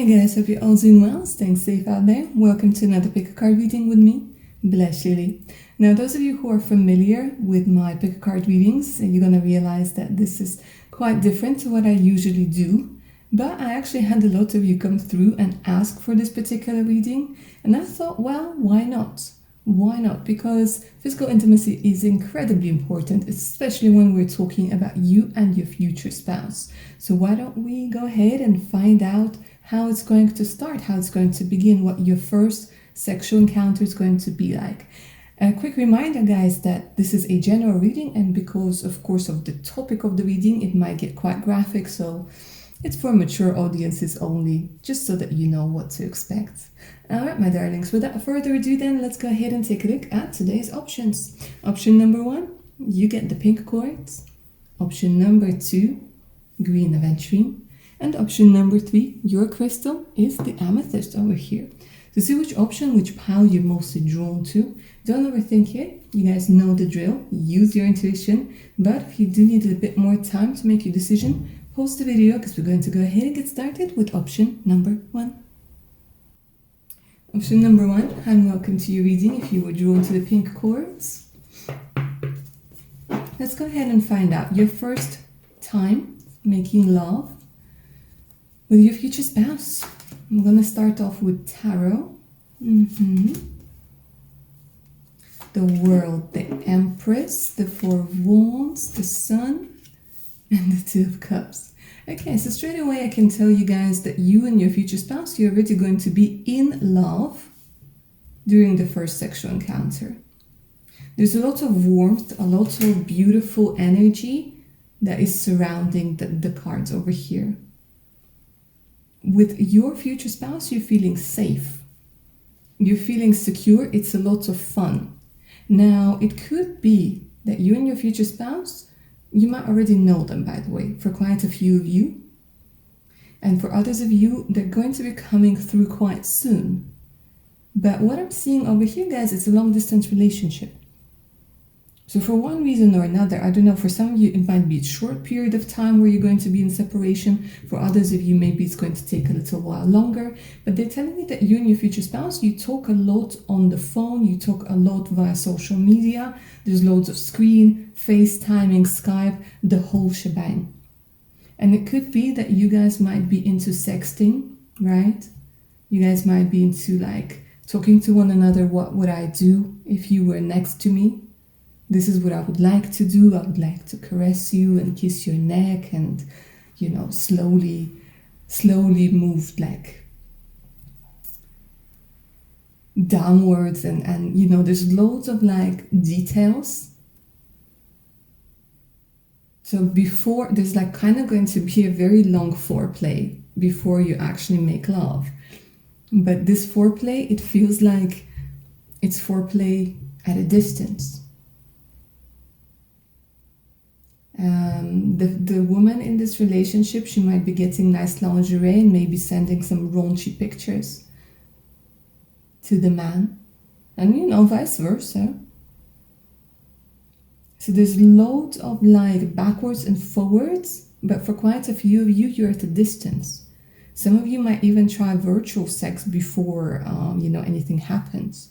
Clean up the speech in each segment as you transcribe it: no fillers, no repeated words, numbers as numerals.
guys, hope you're all doing well, staying safe out there. Welcome to another pick a card reading with me, Bless Lily. Now, those of you who are familiar with my pick a card readings, you're going to realize that this is quite different to what I usually do. But I actually had a lot of you come through and ask for this particular reading, and I thought, well, why not? Why not? Because physical intimacy is incredibly important, especially when we're talking about you and your future spouse. So why don't we go ahead and find out how it's going to start, how it's going to begin, what your first sexual encounter is going to be like. A quick reminder, guys, that this is a general reading, and because, of course, of the topic of the reading, it might get quite graphic, so it's for mature audiences only, just so that you know what to expect. Alright, my darlings, without further ado then, let's go ahead and take a look at today's options. Option number 1, you get the pink quartz. Option number 2, green aventurine. And option number 3, your crystal is the amethyst over here. To see which option, which pile you're mostly drawn to, don't overthink it. You guys know the drill. Use your intuition. But if you do need a bit more time to make your decision, pause the video because we're going to go ahead and get started with option number 1. Option number 1, and welcome to your reading if you were drawn to the pink quartz. Let's go ahead and find out your first time making love with your future spouse. I'm going to start off with tarot. The World, the Empress, the Four of Wands, the Sun, and the Two of Cups. Okay, so straight away I can tell you guys that you and your future spouse, you're already going to be in love during the first sexual encounter. There's a lot of warmth, a lot of beautiful energy that is surrounding the cards over here. With your future spouse, you're feeling safe. You're feeling secure. It's a lot of fun. Now, it could be that you and your future spouse, you might already know them, by the way, for quite a few of you. And for others of you, they're going to be coming through quite soon. But what I'm seeing over here, guys, it's a long-distance relationship. So for one reason or another, I don't know, for some of you, it might be a short period of time where you're going to be in separation. For others of you, maybe it's going to take a little while longer. But they're telling me that you and your future spouse, you talk a lot on the phone, you talk a lot via social media. There's loads of screen, FaceTiming, Skype, the whole shebang. And it could be that you guys might be into sexting, right? You guys might be into like talking to one another. What would I do if you were next to me? This is what I would like to do. I would like to caress you and kiss your neck and, you know, slowly move like downwards and you know, there's loads of like details. So before, there's like kind of going to be a very long foreplay before you actually make love. But this foreplay, it feels like it's foreplay at a distance. The woman in this relationship, she might be getting nice lingerie and maybe sending some raunchy pictures to the man, and you know, vice versa. So there's loads of like backwards and forwards, but for quite a few of you, you're at a distance. Some of you might even try virtual sex before you know, anything happens.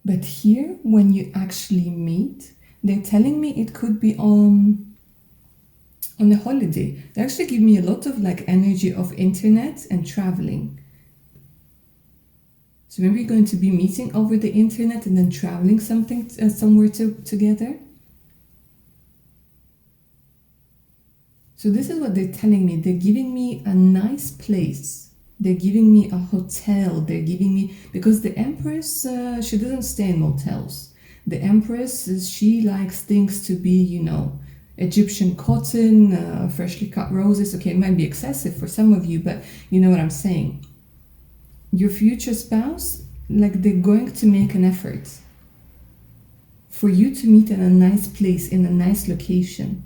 But here, when you actually meet, they're telling me it could be on a holiday. They actually give me a lot of like energy of internet and traveling. So maybe you're going to be meeting over the internet and then traveling somewhere together. So this is what they're telling me. They're giving me a nice place. They're giving me a hotel. They're giving me, because the Empress, she doesn't stay in motels. The Empress, she likes things to be, you know, Egyptian cotton, freshly cut roses. Okay, it might be excessive for some of you, but you know what I'm saying. Your future spouse, like, they're going to make an effort for you to meet in a nice place, in a nice location.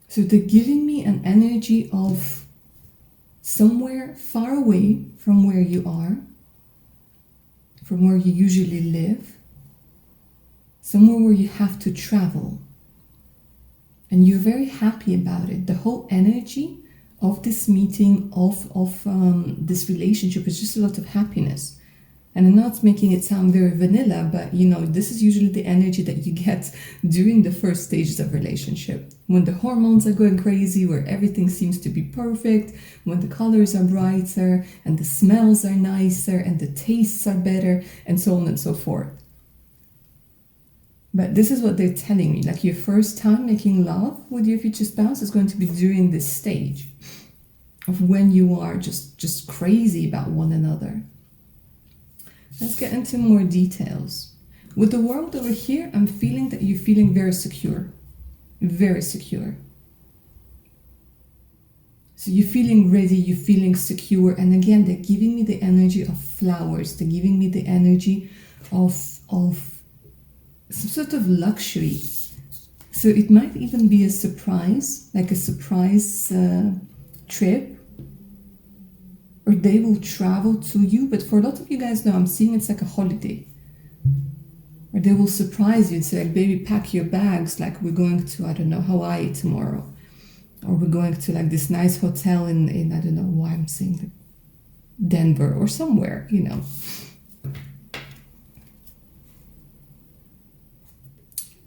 So they're giving me an energy of somewhere far away from where you are, from where you usually live, somewhere where you have to travel. and you're very happy about it. The whole energy of this meeting, of this relationship, is just a lot of happiness. And I'm not making it sound very vanilla, but this is usually the energy that you get during the first stages of relationship. When the hormones are going crazy, where everything seems to be perfect, when the colors are brighter, and the smells are nicer, and the tastes are better, and so on and so forth. But this is what they're telling me. Like, your first time making love with your future spouse is going to be during this stage of when you are just crazy about one another. Let's get into more details. With the world over here, I'm feeling that you're feeling very secure. Very secure. So you're feeling ready, you're feeling secure. And again, they're giving me the energy of flowers. They're giving me the energy of some sort of luxury. So it might even be a surprise, like a surprise trip. Or they will travel to you, but for a lot of you guys now, I'm seeing it's like a holiday. Or they will surprise you and say, like, baby, pack your bags, like we're going to, I don't know, Hawaii tomorrow. Or we're going to like this nice hotel in I don't know why I'm saying like Denver or somewhere,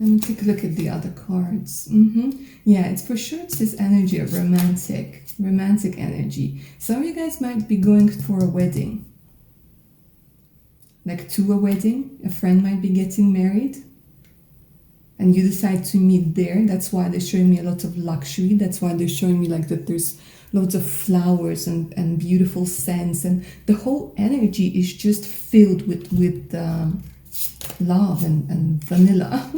Let me take a look at the other cards. Yeah, it's for sure, it's this energy of romantic energy. Some of you guys might be going for a wedding. Like to a wedding. A friend might be getting married. And you decide to meet there. That's why they're showing me a lot of luxury. That's why they're showing me like that there's loads of flowers and beautiful scents. And the whole energy is just filled with love and vanilla.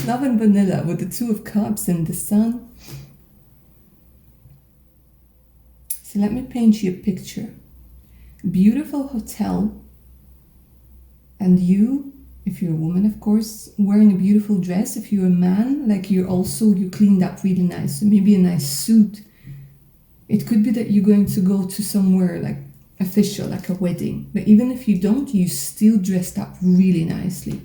Love and vanilla with the Two of Cups and the Sun. So let me paint you a picture. Beautiful hotel. And you, if you're a woman, of course, wearing a beautiful dress. If you're a man, like you cleaned up really nice. So maybe a nice suit. It could be that you're going to go to somewhere like official, like a wedding. But even if you don't, you still dressed up really nicely.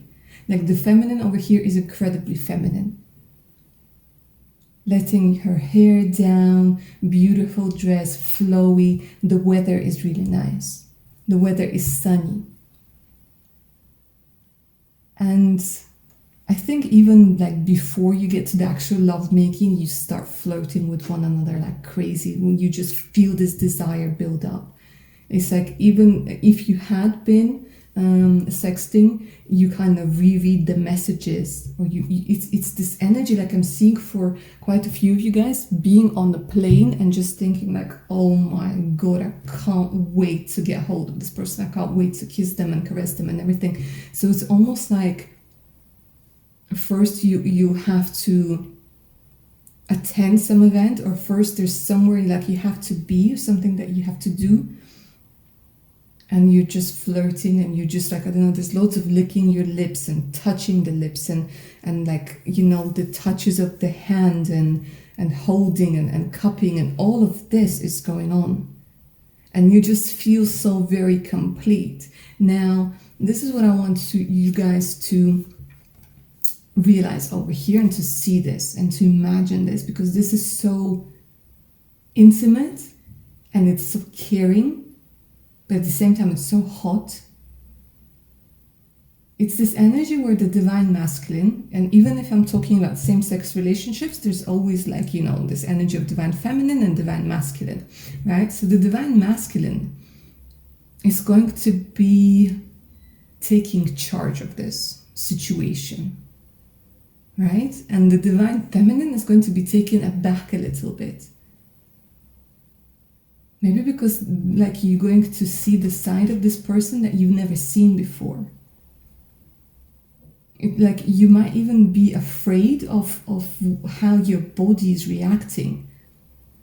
Like the feminine over here is incredibly feminine. Letting her hair down, beautiful dress, flowy. The weather is really nice. The weather is sunny. And I think even like before you get to the actual lovemaking, you start flirting with one another like crazy. When you just feel this desire build up. It's like even if you had been sexting, you kind of reread the messages, or it's this energy like I'm seeing for quite a few of you guys being on the plane and just thinking like, oh my god, I can't wait to get hold of this person. I can't wait to kiss them and caress them and everything. So it's almost like first you have to attend some event, or first there's somewhere like you have to be, something that you have to do. And you're just flirting and you're just like, I don't know, there's loads of licking your lips and touching the lips and like, the touches of the hand and holding and cupping, and all of this is going on. And you just feel so very complete. Now, this is what I want you guys to realize over here and to see this and to imagine this, because this is so intimate and it's so caring. But at the same time, it's so hot. It's this energy where the divine masculine, and even if I'm talking about same-sex relationships, there's always like, this energy of divine feminine and divine masculine, right? So the divine masculine is going to be taking charge of this situation, right? And the divine feminine is going to be taken aback a little bit. Maybe because like you're going to see the side of this person that you've never seen before. Like you might even be afraid of how your body is reacting.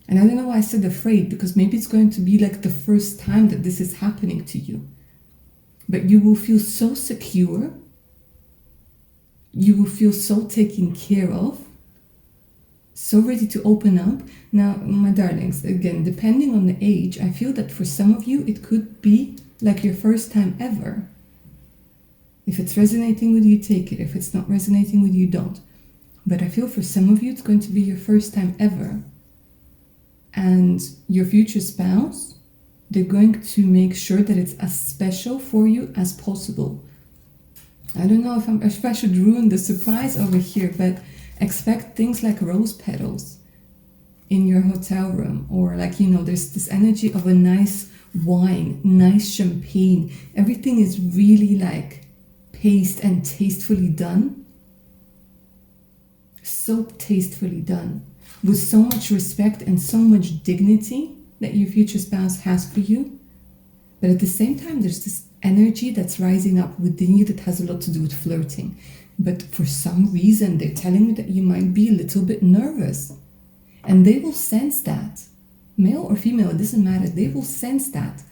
And I don't know why I said afraid, because maybe it's going to be like the first time that this is happening to you. But you will feel so secure. You will feel so taken care of. So ready to open up. Now, my darlings, again, depending on the age, I feel that for some of you, it could be like your first time ever. If it's resonating with you, take it. If it's not resonating with you, don't. But I feel for some of you, it's going to be your first time ever. And your future spouse, they're going to make sure that it's as special for you as possible. I don't know if I should ruin the surprise over here, but expect things like rose petals in your hotel room, or like, you know, there's this energy of a nice wine, nice champagne. Everything is really like paced and tastefully done. So tastefully done, with so much respect and so much dignity that your future spouse has for you. But at the same time, there's this energy that's rising up within you that has a lot to do with flirting. But for some reason, they're telling you that you might be a little bit nervous. And they will sense that. Male or female, it doesn't matter. They will sense that.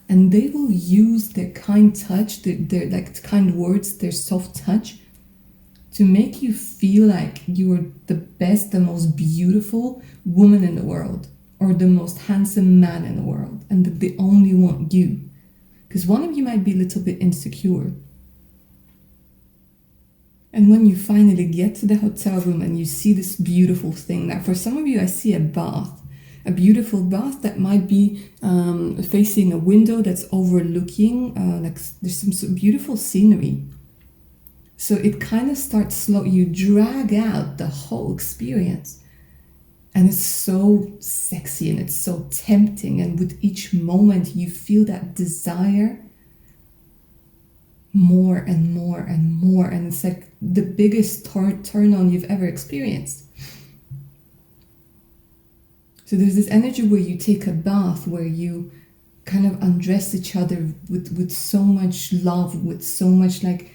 And they will use their kind touch, their like kind words, their soft touch, to make you feel like you are the best, the most beautiful woman in the world, or the most handsome man in the world, and that they only want you. Because one of you might be a little bit insecure. And when you finally get to the hotel room and you see this beautiful thing, now for some of you, I see a bath, a beautiful bath that might be facing a window that's overlooking, like there's some beautiful scenery. So it kind of starts slow, you drag out the whole experience. And it's so sexy and it's so tempting. And with each moment, you feel that desire more and more and more. And it's like the biggest turn on you've ever experienced. So there's this energy where you take a bath, where you kind of undress each other with so much love, with so much like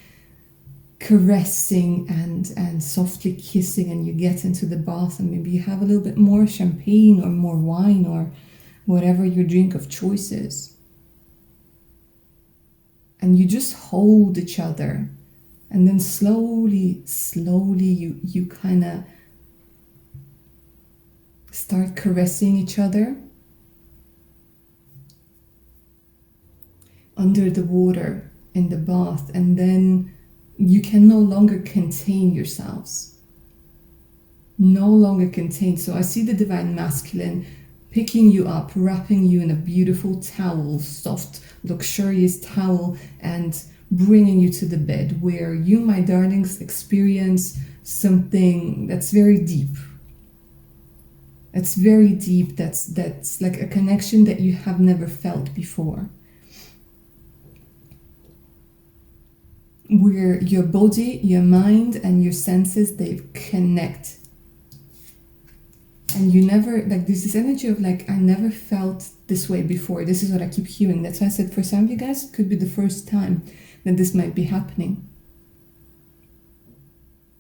caressing and softly kissing, and you get into the bath and maybe you have a little bit more champagne or more wine or whatever your drink of choice is. And you just hold each other, and then slowly you kind of start caressing each other under the water in the bath, and then you can no longer contain yourselves. No longer contain. So I see the divine masculine picking you up, wrapping you in a beautiful towel, soft, luxurious towel, and bringing you to the bed, where you, my darlings, experience something that's very deep. It's very deep. That's like a connection that you have never felt before. Where your body, your mind, and your senses, they connect. And you never, like, there's this energy of like, I never felt this way before. This is what I keep hearing. That's why I said for some of you guys, it could be the first time that this might be happening.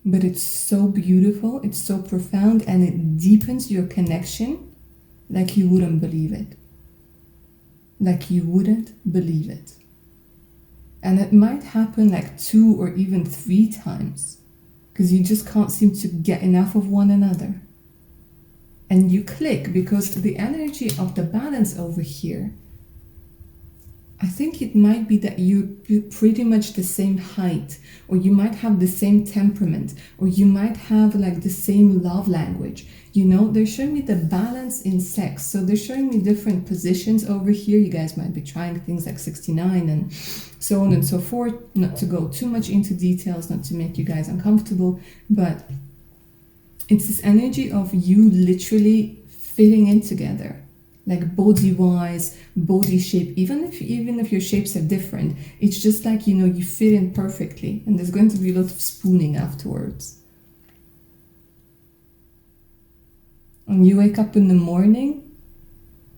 But it's so beautiful, it's so profound, and it deepens your connection like you wouldn't believe it. Like you wouldn't believe it. And it might happen like 2 or even 3 times, because you just can't seem to get enough of one another. And you click, because the energy of the balance over here, I think it might be that you're pretty much the same height, or you might have the same temperament, or you might have like the same love language. You know, they're showing me the balance in sex. So they're showing me different positions over here. You guys might be trying things like 69 and so on and so forth. Not to go too much into details, not to make you guys uncomfortable, but it's this energy of you literally fitting in together. Like body-wise, body shape, even if your shapes are different, it's just like, you know, you fit in perfectly, and there's going to be a lot of spooning afterwards. And you wake up in the morning,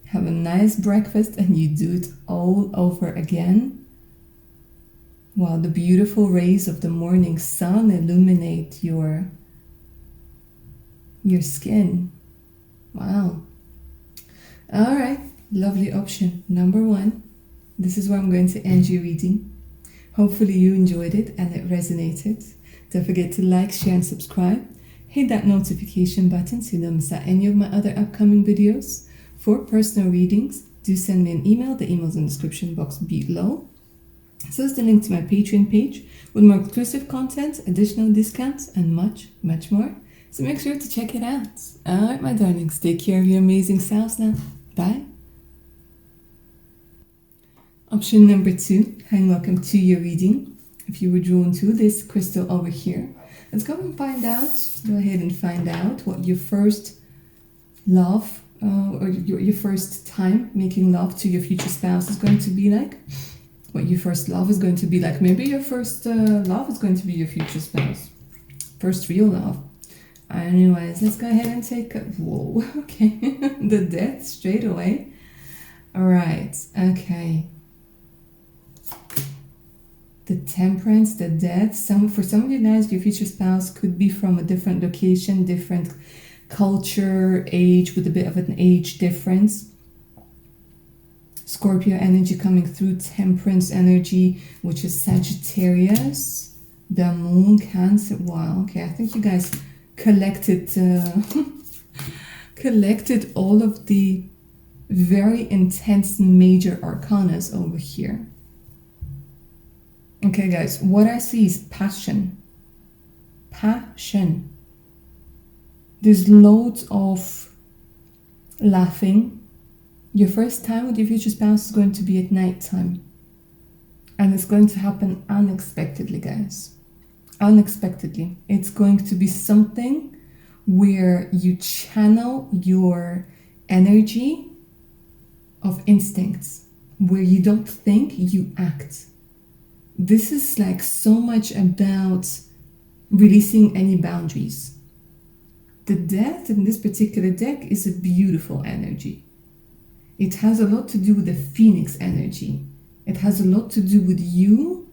have a nice breakfast, and you do it all over again, while the beautiful rays of the morning sun illuminate your skin. Wow. All right, lovely option. Number 1. This is where I'm going to end your reading. Hopefully you enjoyed it and it resonated. Don't forget to like, share, and subscribe. Hit that notification button so you don't miss out any of my other upcoming videos. For personal readings, do send me an email. The email's in the description box below. So is the link to my Patreon page with more exclusive content, additional discounts, and much, much more. So make sure to check it out. Alright, my darlings, take care of your amazing selves now. Bye. Option number 2, hi and welcome to your reading. If you were drawn to this crystal over here, let's go and find out, go ahead and find out what your first love or your first time making love to your future spouse is going to be like. What your first love is going to be like. Maybe your first love is going to be your future spouse. First real love. Anyways, let's go ahead and take a... Whoa, okay. The Death straight away. Alright, okay. The Temperance, the Death. For some of you guys, your future spouse could be from a different location, different culture, age, with a bit of an age difference. Scorpio energy coming through, Temperance energy, which is Sagittarius, the Moon, Cancer. Wow, okay, I think you guys collected collected all of the very intense major arcanas over here. Okay, guys, what I see is passion. Passion. There's loads of laughing. Your first time with your future spouse is going to be at night time. And it's going to happen unexpectedly, guys. Unexpectedly. It's going to be something where you channel your energy of instincts, where you don't think, you act. This is like so much about releasing any boundaries. The Death in this particular deck is a beautiful energy. It has a lot to do with the Phoenix energy. It has a lot to do with you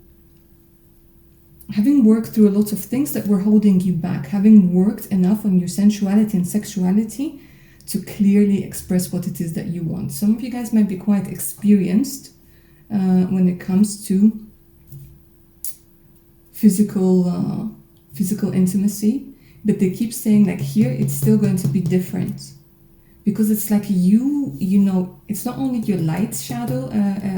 having worked through a lot of things that were holding you back, having worked enough on your sensuality and sexuality to clearly express what it is that you want. Some of you guys might be quite experienced when it comes to physical intimacy, but they keep saying like here it's still going to be different. Because it's like you know, it's not only your light shadow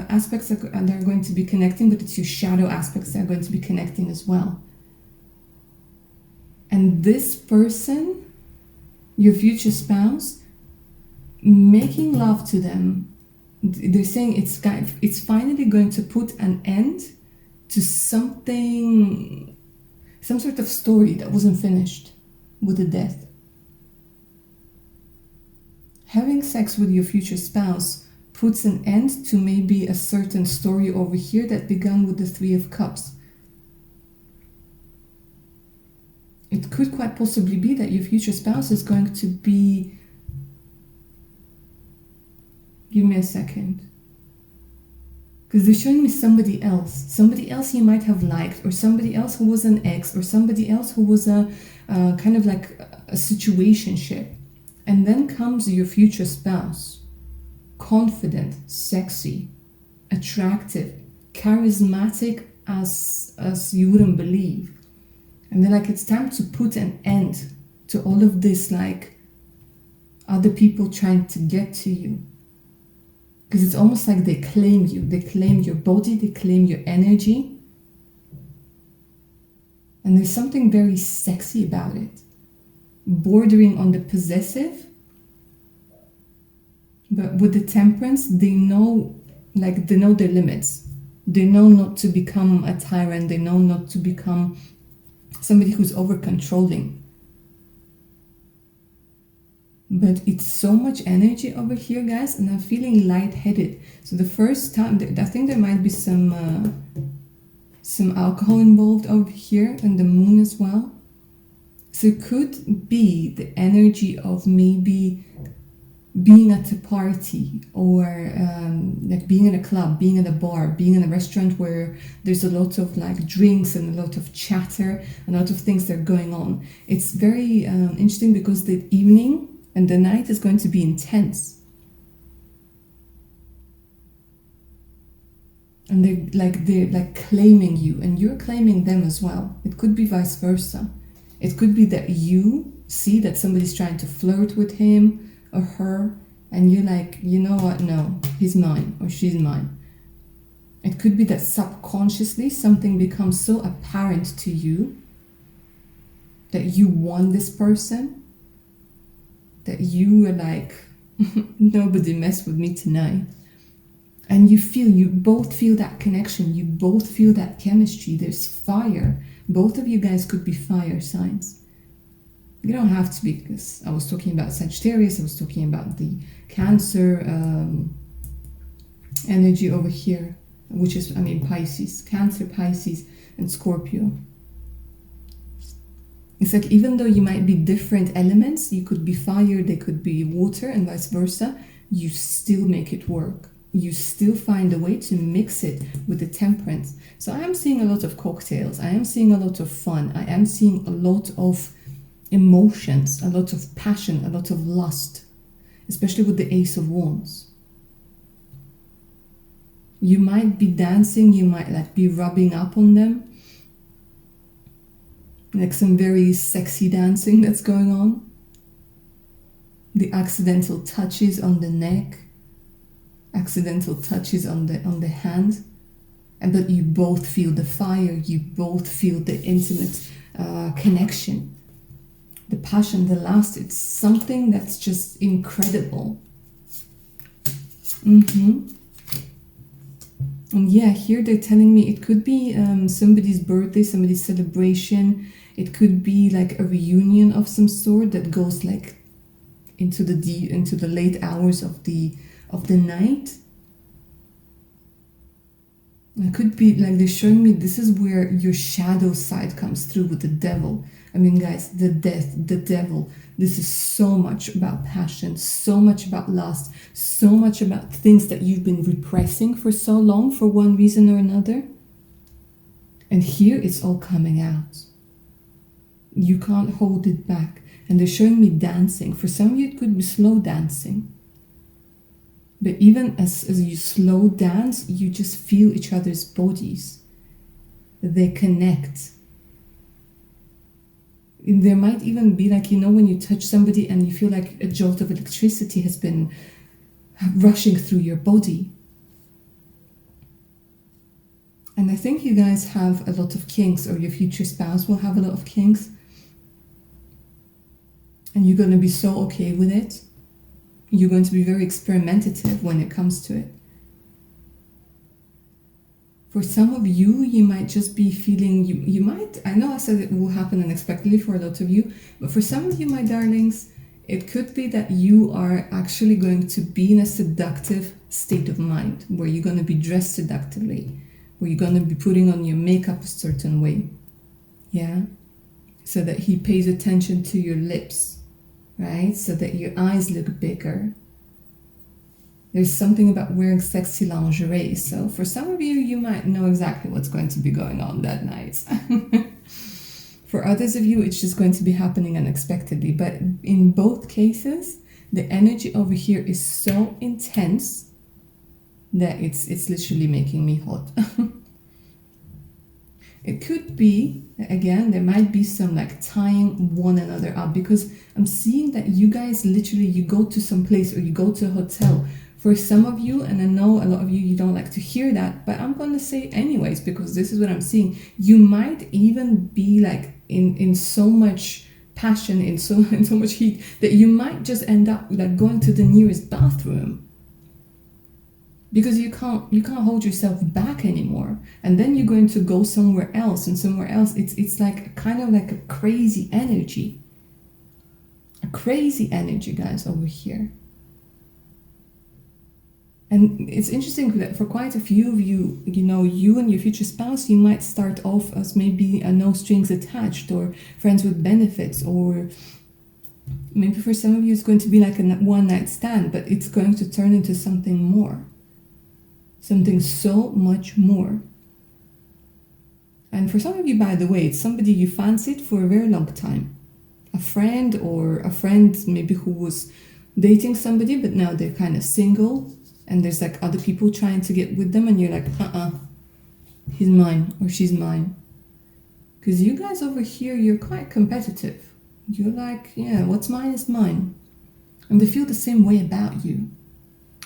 aspects that are going to be connecting, but it's your shadow aspects that are going to be connecting as well. And this person, your future spouse, making love to them, they're saying it's finally going to put an end to something, some sort of story that wasn't finished with the Death. Having sex with your future spouse puts an end to maybe a certain story over here that began with the Three of Cups. It could quite possibly be that your future spouse is going to be... Give me a second. Because they're showing me somebody else you might have liked, or somebody else who was an ex, or somebody else who was a kind of like a situationship. And then comes your future spouse, confident, sexy, attractive, charismatic as you wouldn't believe. And then like it's time to put an end to all of this, like other people trying to get to you. Because it's almost like they claim you, they claim your body, they claim your energy. And there's something very sexy about it. Bordering on the possessive, but with the Temperance, they know their limits. They know not to become a tyrant. They know not to become somebody who's over controlling. But it's so much energy over here, guys, and I'm feeling lightheaded. So the first time, I think there might be some alcohol involved over here, and the Moon as well. So it could be the energy of maybe being at a party, or like being in a club, being at a bar, being in a restaurant where there's a lot of like drinks and a lot of chatter, a lot of things that are going on. It's very interesting because the evening and the night is going to be intense. And they're like claiming you, and you're claiming them as well. It could be vice versa. It could be that you see that somebody's trying to flirt with him or her, and you're like, you know what, no, he's mine or she's mine. It could be that subconsciously something becomes so apparent to you that you want this person, that you are like, nobody mess with me tonight. And you both feel that connection, you both feel that chemistry, there's fire. Both of you guys could be fire signs. You don't have to be, because I was talking about Sagittarius, I was talking about the Cancer energy over here, which is, Pisces, Cancer, Pisces, and Scorpio. It's like, even though you might be different elements, you could be fire, they could be water, and vice versa, you still make it work. You still find a way to mix it with the temperance. So I am seeing a lot of cocktails. I am seeing a lot of fun. I am seeing a lot of emotions, a lot of passion, a lot of lust, especially with the Ace of Wands. You might be dancing, you might like be rubbing up on them. Like some very sexy dancing that's going on. The accidental touches on the neck, accidental touches on the hand, and but you both feel the fire, you both feel the intimate connection, the passion, the lust. It's something that's just incredible. And yeah, here they're telling me it could be somebody's birthday, somebody's celebration. It could be like a reunion of some sort that goes like into the late hours of the night. It could be like they're showing me this is where your shadow side comes through with the devil. Guys, the devil. This is so much about passion, so much about lust, so much about things that you've been repressing for so long for one reason or another. And here it's all coming out. You can't hold it back. And they're showing me dancing. For some of you, it could be slow dancing. But even as you slow dance, you just feel each other's bodies. They connect. There might even be like, when you touch somebody and you feel like a jolt of electricity has been rushing through your body. And I think you guys have a lot of kinks, or your future spouse will have a lot of kinks. And you're going to be so okay with it. You're going to be very experimentative when it comes to it. For some of you, you might just be feeling, you might, I know I said it will happen unexpectedly for a lot of you, but for some of you, my darlings, it could be that you are actually going to be in a seductive state of mind, where you're going to be dressed seductively, where you're going to be putting on your makeup a certain way. Yeah? So that he pays attention to your lips, right? So that your eyes look bigger. There's something about wearing sexy lingerie. So for some of you, you might know exactly what's going to be going on that night. For others of you, it's just going to be happening unexpectedly. But in both cases, the energy over here is so intense that it's literally making me hot. It could be, again, there might be some like tying one another up, because I'm seeing that you guys literally, you go to some place or you go to a hotel. For some of you, and I know a lot of you, you don't like to hear that, but I'm going to say it anyways, because this is what I'm seeing. You might even be like in so much passion, in so much heat, that you might just end up like going to the nearest bathroom. Because you can't hold yourself back anymore. And then you're going to go somewhere else, and somewhere else. It's like kind of like a crazy energy. A crazy energy, guys, over here. And it's interesting that for quite a few of you, you and your future spouse, you might start off as maybe a no strings attached, or friends with benefits, or maybe for some of you it's going to be like a one night stand, but it's going to turn into something more. Something so much more. And for some of you, by the way, it's somebody you fancied for a very long time. A friend maybe who was dating somebody, but now they're kind of single, and there's like other people trying to get with them, and you're like, he's mine or she's mine. Because you guys over here, you're quite competitive. You're like, yeah, what's mine is mine. And they feel the same way about you.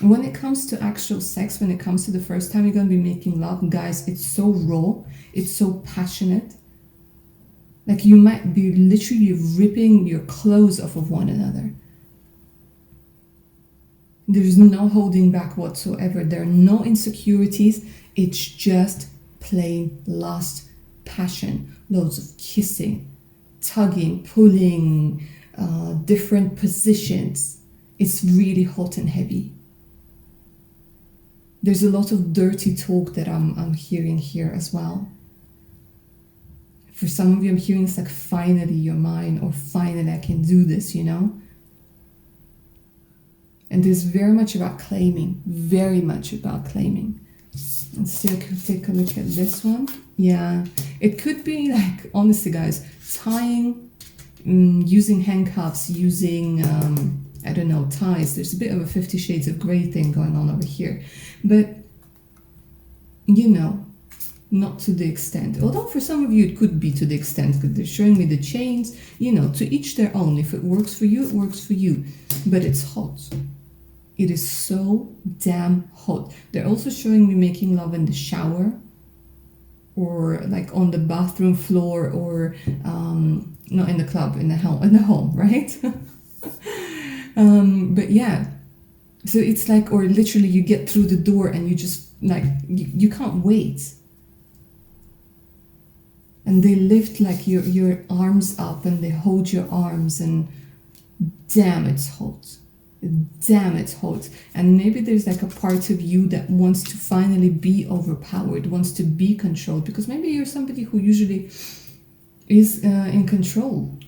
When it comes to actual sex, when it comes to the first time you're going to be making love, guys, it's so raw, it's so passionate. Like you might be literally ripping your clothes off of one another. There's no holding back whatsoever. There are no insecurities. It's just plain lust, passion, loads of kissing, tugging, pulling, different positions. It's really hot and heavy. There's a lot of dirty talk that I'm hearing here as well. For some of you, I'm hearing it's like, finally you're mine, or finally I can do this, you know? And there's very much about claiming, very much about claiming. Let's see, I can take a look at this one. Yeah, it could be like, honestly guys, tying, using handcuffs, using, I don't know, ties. There's a bit of a 50 Shades of Grey thing going on over here. But, you know, not to the extent. Although for some of you it could be to the extent, because they're showing me the chains. You know, to each their own. If it works for you, it works for you. But it's hot. It is so damn hot. They're also showing me making love in the shower, or like on the bathroom floor, or not in the club, in the home, right? But yeah, so it's like, or literally you get through the door and you just like, you can't wait. And they lift like your arms up and they hold your arms, and damn, it's hot. Damn, it's hot. And maybe there's like a part of you that wants to finally be overpowered, wants to be controlled, because maybe you're somebody who usually is in control.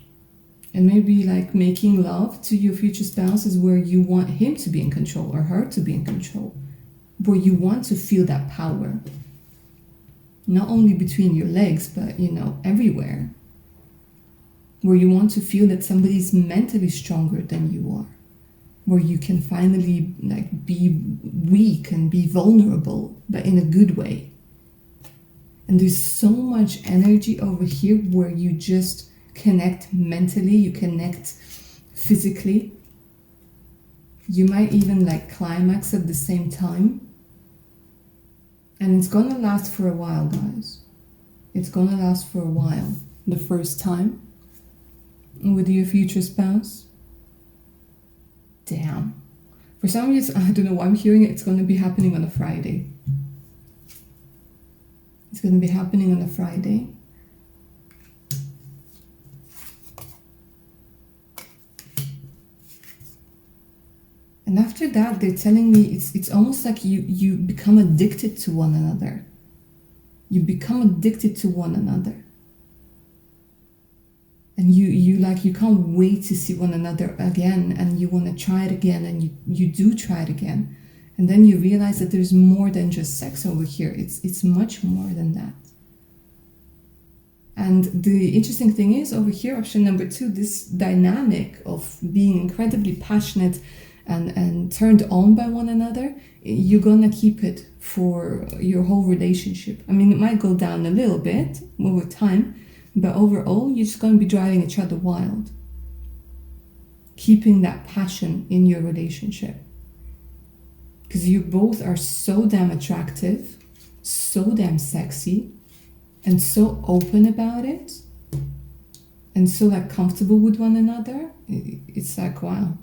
And maybe like making love to your future spouse is where you want him to be in control, or her to be in control, where you want to feel that power. Not only between your legs, but, you know, everywhere. Where you want to feel that somebody's mentally stronger than you are. Where you can finally like be weak and be vulnerable, but in a good way. And there's so much energy over here where you just connect mentally, you connect physically. You might even like climax at the same time. And it's gonna last for a while, guys. It's gonna last for a while. The first time with your future spouse. Damn. For some reason, I don't know why I'm hearing it, it's gonna be happening on a Friday. It's gonna be happening on a Friday. And after that, they're telling me it's almost like you become addicted to one another. You become addicted to one another. And you can't wait to see one another again, and you want to try it again, and you do try it again. And then you realize that there's more than just sex over here. It's much more than that. And the interesting thing is, over here, option number 2, this dynamic of being incredibly passionate and turned on by one another, you're gonna keep it for your whole relationship. I mean, it might go down a little bit over time, but overall, you're just gonna be driving each other wild. Keeping that passion in your relationship. Because you both are so damn attractive, so damn sexy, and so open about it, and so like comfortable with one another. It's like, wow.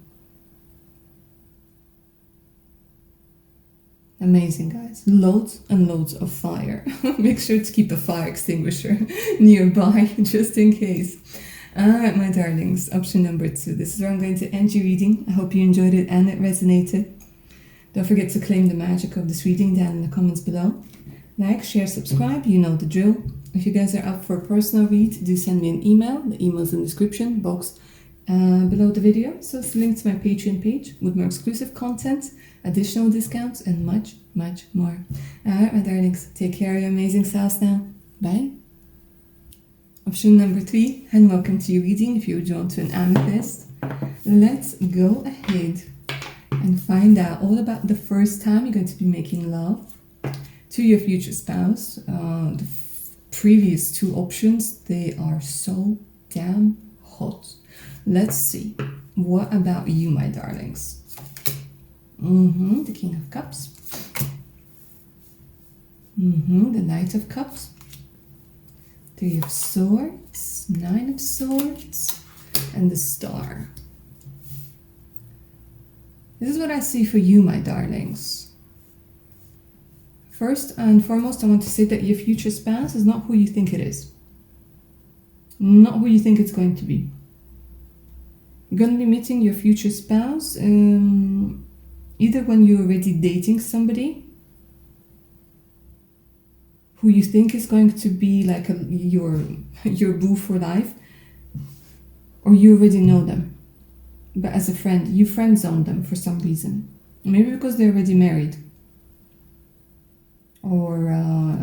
Amazing, guys. Loads and loads of fire. Make sure to keep a fire extinguisher nearby, just in case. Alright, my darlings, option number 2. This is where I'm going to end your reading. I hope you enjoyed it and it resonated. Don't forget to claim the magic of this reading down in the comments below. Like, share, subscribe, you know the drill. If you guys are up for a personal read, do send me an email. The email's in the description box below the video. So it's linked to my Patreon page with more exclusive content, additional discounts, and much, much more. Alright, my darlings, take care of your amazing selves now. Bye. Option number 3, and welcome to your reading if you're drawn to an amethyst. Let's go ahead and find out all about the first time you're going to be making love to your future spouse. The previous 2 options, they are so damn hot. Let's see. What about you, my darlings? The King of Cups. The Knight of Cups. Three of Swords, Nine of Swords, and the Star. This is what I see for you, my darlings. First and foremost, I want to say that your future spouse is not who you think it is. Not who you think it's going to be. You're going to be meeting your future spouse either when you're already dating somebody who you think is going to be like your boo for life, or you already know them, but as a friend, you friend zone them for some reason. Maybe because they're already married, or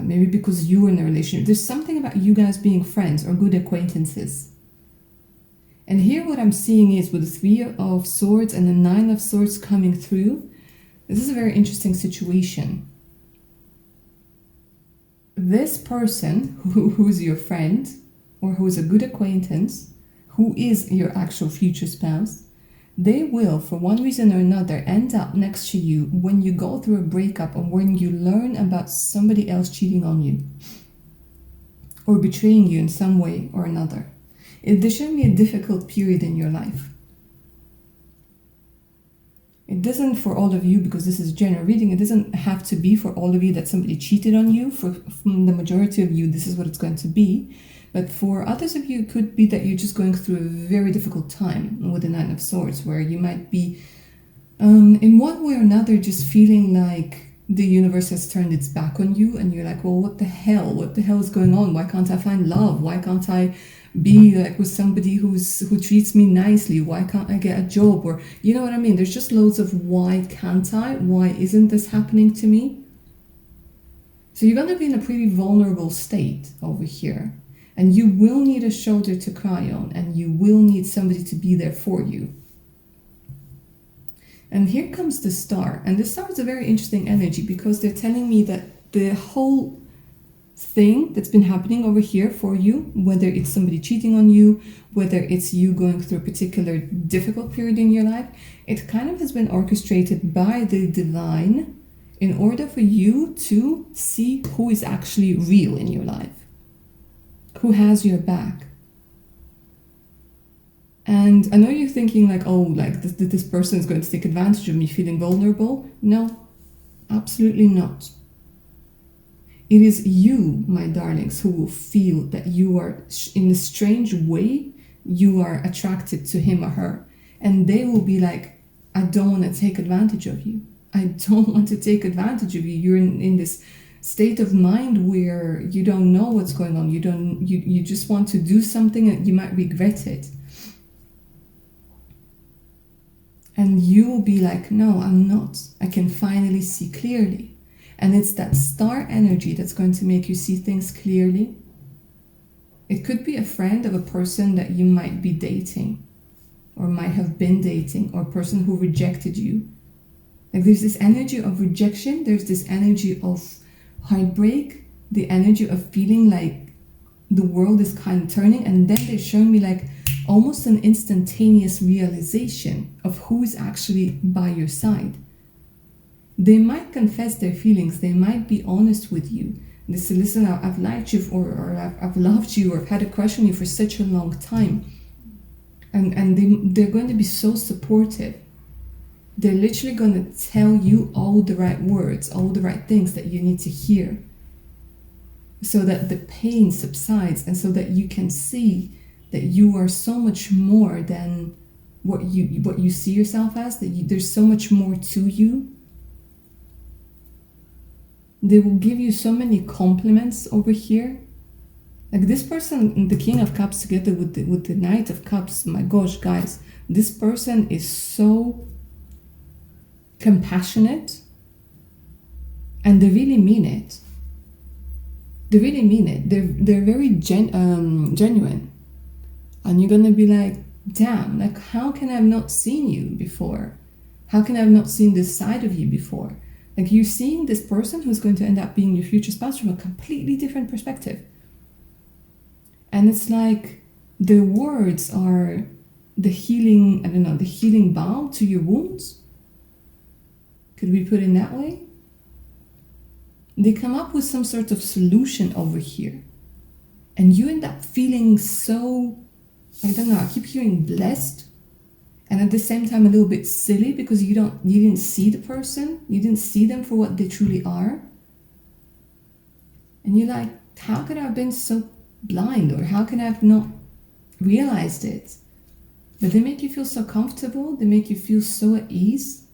maybe because you're in a relationship. There's something about you guys being friends or good acquaintances. And here what I'm seeing is with the Three of Swords and the Nine of Swords coming through, this is a very interesting situation. This person who's your friend or who's a good acquaintance, who is your actual future spouse, they will, for one reason or another, end up next to you when you go through a breakup or when you learn about somebody else cheating on you or betraying you in some way or another. There's showing me a difficult period in your life. It doesn't, for all of you, because this is general reading, it doesn't have to be for all of you that somebody cheated on you. From the majority of you, this is what it's going to be. But for others of you, it could be that you're just going through a very difficult time with the Nine of Swords, where you might be, in one way or another, just feeling like the universe has turned its back on you, and you're like, well, what the hell? What the hell is going on? Why can't I find love? Why can't I be like with somebody who treats me nicely? Why can't I get a job? Or you know what I mean? There's just loads of why can't I? Why isn't this happening to me? So you're going to be in a pretty vulnerable state over here, and you will need a shoulder to cry on, and you will need somebody to be there for you. And here comes the Star, and the Star is a very interesting energy because they're telling me that the whole thing that's been happening over here for you, whether it's somebody cheating on you, whether it's you going through a particular difficult period in your life, it kind of has been orchestrated by the divine in order for you to see who is actually real in your life, who has your back. And I know you're thinking like, oh, like this person is going to take advantage of me feeling vulnerable. No, absolutely not. It is you, my darlings, who will feel that you are, in a strange way, you are attracted to him or her. And they will be like, I don't want to take advantage of you. I don't want to take advantage of you. You're in this state of mind where you don't know what's going on. You just want to do something and you might regret it. And you will be like, no, I'm not. I can finally see clearly. And it's that Star energy that's going to make you see things clearly. It could be a friend of a person that you might be dating or might have been dating, or a person who rejected you. Like there's this energy of rejection. There's this energy of heartbreak, the energy of feeling like the world is kind of turning. And then they're showing me like almost an instantaneous realization of who is actually by your side. They might confess their feelings. They might be honest with you. They say, listen, I've liked you, or I've loved you, or I've had a crush on you for such a long time. And they're going to be so supportive. They're literally going to tell you all the right words, all the right things that you need to hear, so that the pain subsides and so that you can see that you are so much more than what you see yourself as, that there's so much more to you. They will give you so many compliments over here. Like this person, the King of Cups together with the Knight of Cups, my gosh, guys, this person is so compassionate, and they really mean it. They really mean it. They're very genuine. And you're gonna be like, damn, like how can I have not seen you before? How can I have not seen this side of you before? Like you're seeing this person who's going to end up being your future spouse from a completely different perspective. And it's like the words are the healing, I don't know, the healing balm to your wounds. Could we put it that way? They come up with some sort of solution over here. And you end up feeling so, I don't know, I keep hearing blessed. And at the same time, a little bit silly because you didn't see the person. You didn't see them for what they truly are. And you're like, how could I have been so blind? Or how can I have not realized it? But they make you feel so comfortable. They make you feel so at ease.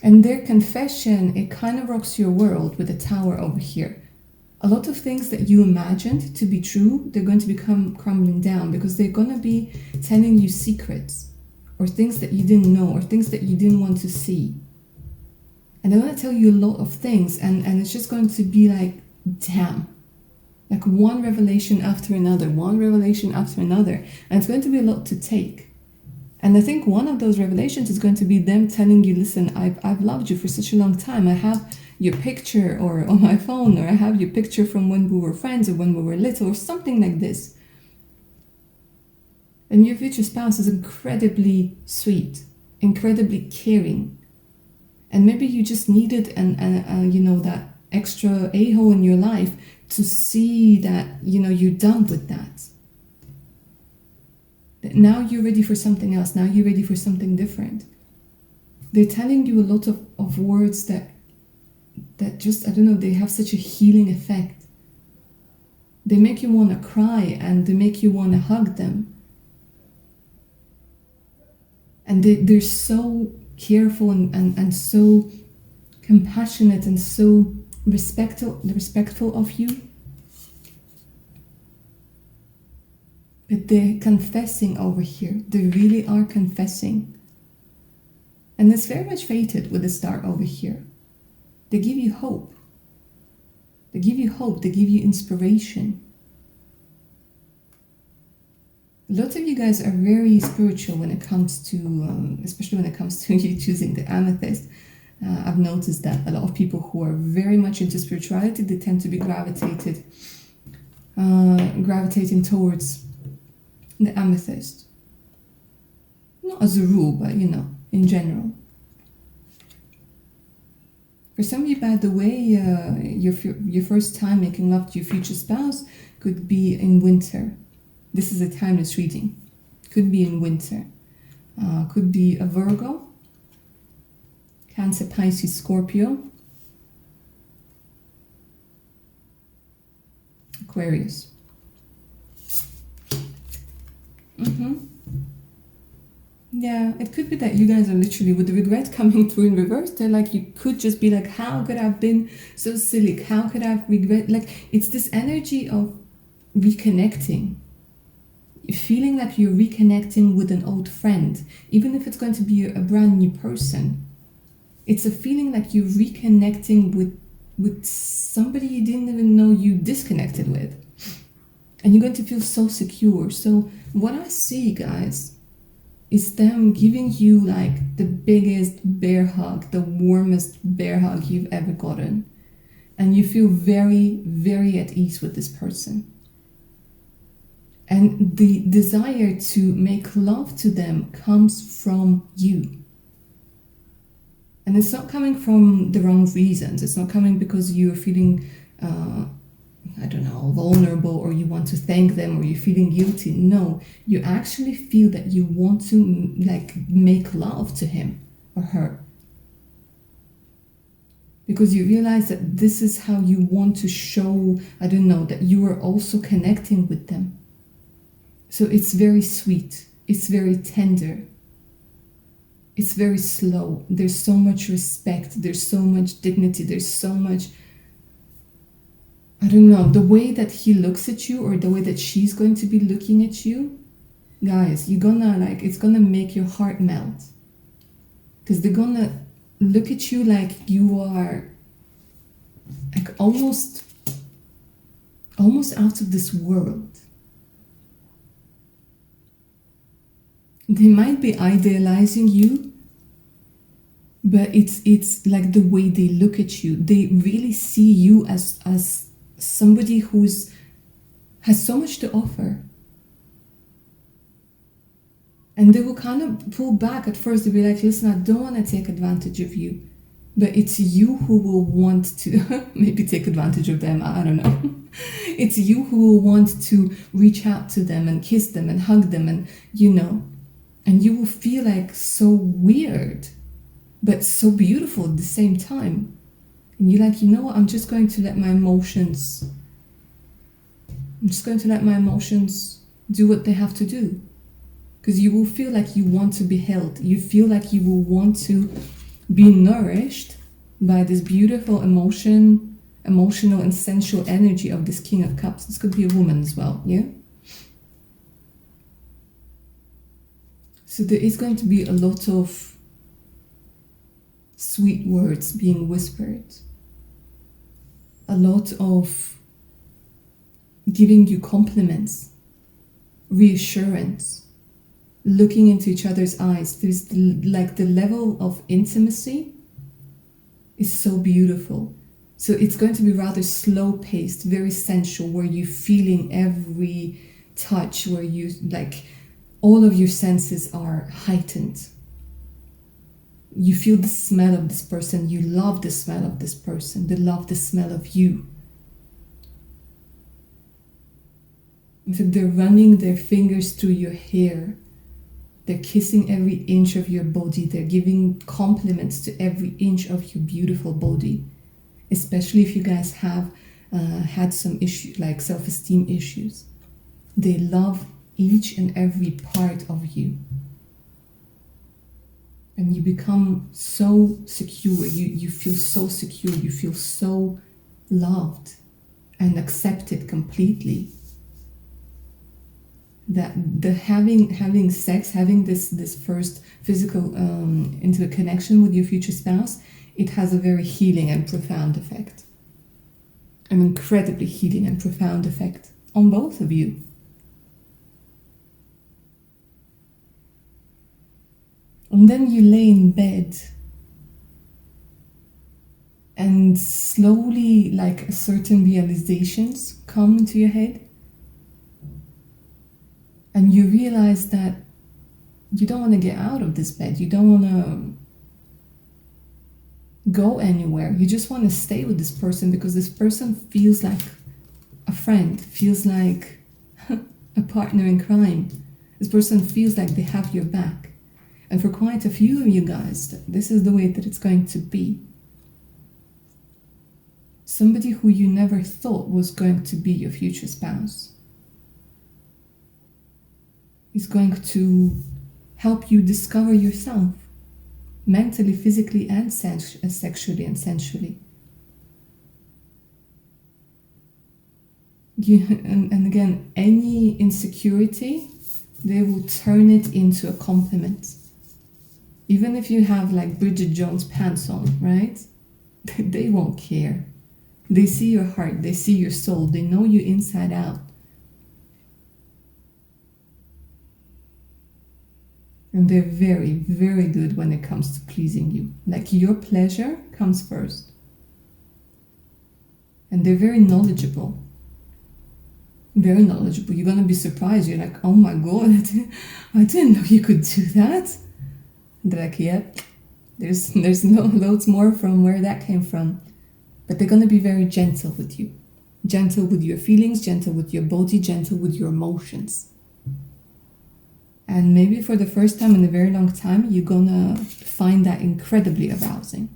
And their confession, it kind of rocks your world with the Tower over here. A lot of things that you imagined to be true, they're going to become crumbling down because they're going to be telling you secrets or things that you didn't know or things that you didn't want to see. And they're going to tell you a lot of things and it's just going to be like, damn. Like one revelation after another, one revelation after another. And it's going to be a lot to take. And I think one of those revelations is going to be them telling you, listen, I've loved you for such a long time. I have your picture or on my phone, or I have your picture from when we were friends or when we were little or something like this. And your future spouse is incredibly sweet, incredibly caring. And maybe you just needed that extra a-hole in your life to see that, you're done with that. Now you're ready for something else. Now you're ready for something different. They're telling you a lot of words that just, I don't know, they have such a healing effect. They make you want to cry and they make you want to hug them. And they're so careful and so compassionate and so respectful of you. But they're confessing over here. They really are confessing. And it's very much fated with the star over here. They give you hope. They give you hope. They give you inspiration. A lot of you guys are very spiritual when it comes to, especially when it comes to you choosing the amethyst. I've noticed that a lot of people who are very much into spirituality, they tend to be gravitating towards the amethyst. Not as a rule, but in general. For some of you, by the way, your first time making love to your future spouse could be in winter. This is a timeless reading. Could be in winter. Could be a Virgo, Cancer, Pisces, Scorpio, Aquarius. Yeah, it could be that you guys are literally, with the regret coming through in reverse, they're like, you could just be like, how could I have been so silly? How could I have regret? Like, it's this energy of reconnecting. Feeling like you're reconnecting with an old friend, even if it's going to be a brand new person. It's a feeling like you're reconnecting with somebody you didn't even know you disconnected with. And you're going to feel so secure. So what I see, guys, is them giving you like the biggest bear hug, the warmest bear hug you've ever gotten. And you feel very, very at ease with this person. And the desire to make love to them comes from you. And it's not coming from the wrong reasons. It's not coming because you're feeling, vulnerable, or you want to thank them, or you're feeling guilty. No, you actually feel that you want to make love to him or her. Because you realize that this is how you want to show, that you are also connecting with them. So it's very sweet. It's very tender. It's very slow. There's so much respect. There's so much dignity. There's so much, the way that he looks at you, or the way that she's going to be looking at you. Guys, you're gonna it's gonna make your heart melt. Because they're gonna look at you like you are like almost out of this world. They might be idealizing you, but it's like the way they look at you. They really see you as somebody has so much to offer. And they will kind of pull back at first. They'll be like, listen, I don't want to take advantage of you. But it's you who will want to maybe take advantage of them. I don't know. It's you who will want to reach out to them and kiss them and hug them and, and you will feel like so weird, but so beautiful at the same time. And you're like, you know what? I'm just going to let my emotions do what they have to do. Because you will feel like you want to be held. You feel like you will want to be nourished by this beautiful emotional and sensual energy of this King of Cups. This could be a woman as well, yeah? So there is going to be a lot of sweet words being whispered. A lot of giving you compliments, reassurance, looking into each other's eyes. There's the level of intimacy is so beautiful. So it's going to be rather slow paced, very sensual, where you're feeling every touch, where you all of your senses are heightened. You feel the smell of this person. You love the smell of this person. They love the smell of you. In fact, they're running their fingers through your hair. They're kissing every inch of your body. They're giving compliments to every inch of your beautiful body. Especially if you guys have had some issues, like self-esteem issues. They love each and every part of you. And you become so secure. You feel so secure. You feel so loved and accepted completely. That the having sex, having this first physical intimate connection with your future spouse, it has a very healing and profound effect. An incredibly healing and profound effect on both of you. And then you lay in bed and slowly, like certain realizations come into your head. And you realize that you don't want to get out of this bed. You don't want to go anywhere. You just want to stay with this person because this person feels like a friend, feels like a partner in crime. This person feels like they have your back. And for quite a few of you guys, this is the way that it's going to be. Somebody who you never thought was going to be your future spouse is going to help you discover yourself mentally, physically, and sexually and sensually. And again, any insecurity, they will turn it into a compliment. Even if you have like Bridget Jones pants on, right? They won't care. They see your heart, they see your soul, they know you inside out. And they're very, very good when it comes to pleasing you. Like your pleasure comes first. And they're very knowledgeable. Very knowledgeable. You're going to be surprised. You're like, oh my God, I didn't know you could do that. And they're like, yeah, there's loads more from where that came from. But they're going to be very gentle with you. Gentle with your feelings, gentle with your body, gentle with your emotions. And maybe for the first time in a very long time, you're gonna find that incredibly arousing.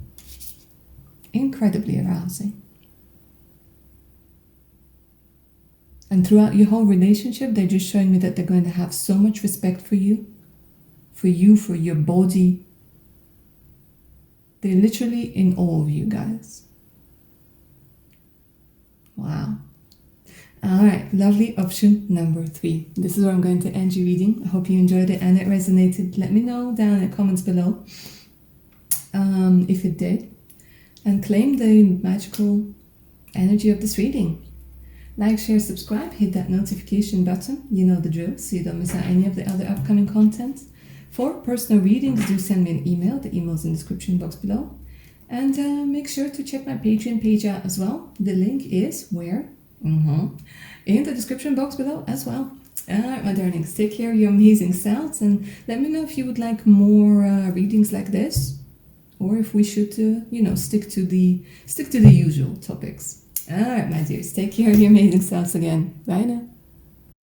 Incredibly arousing. And throughout your whole relationship, they're just showing me that they're going to have so much respect for you, for your body. They're literally in awe of you guys. Wow. All right, lovely option number 3. This is where I'm going to end your reading. I hope you enjoyed it and it resonated. Let me know down in the comments below if it did. And claim the magical energy of this reading. Like, share, subscribe, hit that notification button. You know the drill, so you don't miss out any of the other upcoming content. For personal readings, do send me an email. The email's in the description box below. And make sure to check my Patreon page out as well. The link is where? In the description box below as well. Alright, my darlings, take care of your amazing selves and let me know if you would like more readings like this, or if we should, stick to the usual topics. Alright, my dears, take care of your amazing selves again. Bye now.